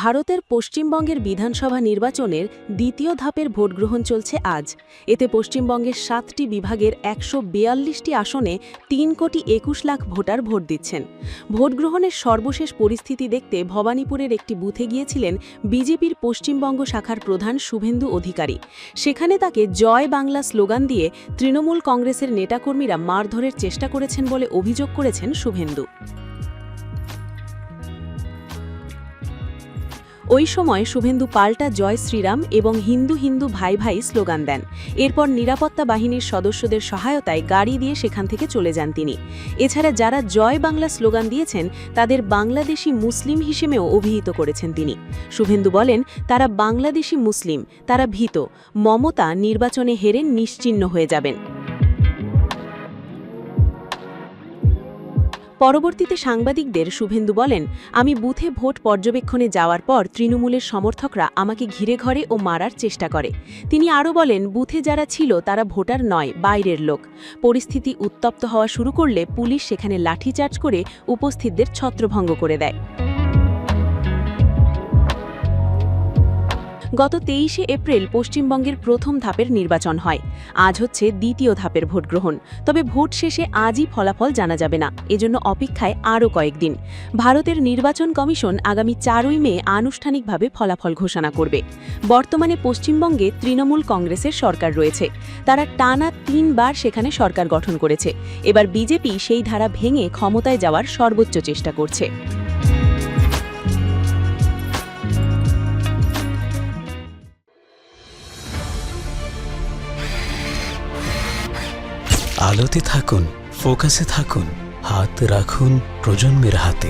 ভারতের পশ্চিমবঙ্গের বিধানসভা নির্বাচনের দ্বিতীয় ধাপের ভোটগ্রহণ চলছে আজ। এতে পশ্চিমবঙ্গের 7টি বিভাগের 142টি আসনে 3,21,00,000 ভোটার ভোট দিচ্ছেন। ভোটগ্রহণের সর্বশেষ পরিস্থিতি দেখতে ভবানীপুরের একটি বুথে গিয়েছিলেন বিজেপির পশ্চিমবঙ্গ শাখার প্রধান শুভেন্দু অধিকারী। সেখানে তাকে জয় বাংলা স্লোগান দিয়ে তৃণমূল কংগ্রেসের নেতাকর্মীরা মারধরের চেষ্টা করেছেন বলে অভিযোগ করেছেন শুভেন্দু। ওই সময় শুভেন্দু পাল্টা জয় শ্রীরাম এবং হিন্দু হিন্দু ভাই ভাই স্লোগান দেন। এরপর নিরাপত্তা বাহিনীর সদস্যদের সহায়তায় গাড়ি দিয়ে সেখান থেকে চলে যান তিনি। এছাড়া যারা জয় বাংলা স্লোগান দিয়েছেন তাদের বাংলাদেশি মুসলিম হিসেবেও অভিহিত করেছেন তিনি। শুভেন্দু বলেন, তারা বাংলাদেশি মুসলিম, তারা ভীত। মমতা নির্বাচনে হেরে নিশ্চিহ্ন হয়ে যাবেন। পরবর্তীতে সাংবাদিকদের শুভেন্দু বলেন, আমি বুথে ভোট পর্যবেক্ষণে যাওয়ার পর তৃণমূলের সমর্থকরা আমাকে ঘিরে ঘরে ও মারার চেষ্টা করে। তিনি আরও বলেন, বুথে যারা ছিল তারা ভোটার নয়, বাইরের লোক। পরিস্থিতি উত্তপ্ত হওয়া শুরু করলে পুলিশ সেখানে লাঠিচার্জ করে উপস্থিতদের ছত্রভঙ্গ করে দেয়। গত 23শে এপ্রিল পশ্চিমবঙ্গের প্রথম ধাপের নির্বাচন হয়। আজ হচ্ছে দ্বিতীয় ধাপের ভোটগ্রহণ। তবে ভোট শেষে আজই ফলাফল জানা যাবে না, এজন্য অপেক্ষায় আরও কয়েকদিন। ভারতের নির্বাচন কমিশন আগামী 4ই মে আনুষ্ঠানিকভাবে ফলাফল ঘোষণা করবে। বর্তমানে পশ্চিমবঙ্গে তৃণমূল কংগ্রেসের সরকার রয়েছে। তারা টানা 3 বার সেখানে সরকার গঠন করেছে। এবার বিজেপি সেই ধারা ভেঙে ক্ষমতায় যাওয়ার সর্বোচ্চ চেষ্টা করছে। আলোতে থাকুন, ফোকাসে থাকুন, হাত রাখুন প্রজন্মের হাতে।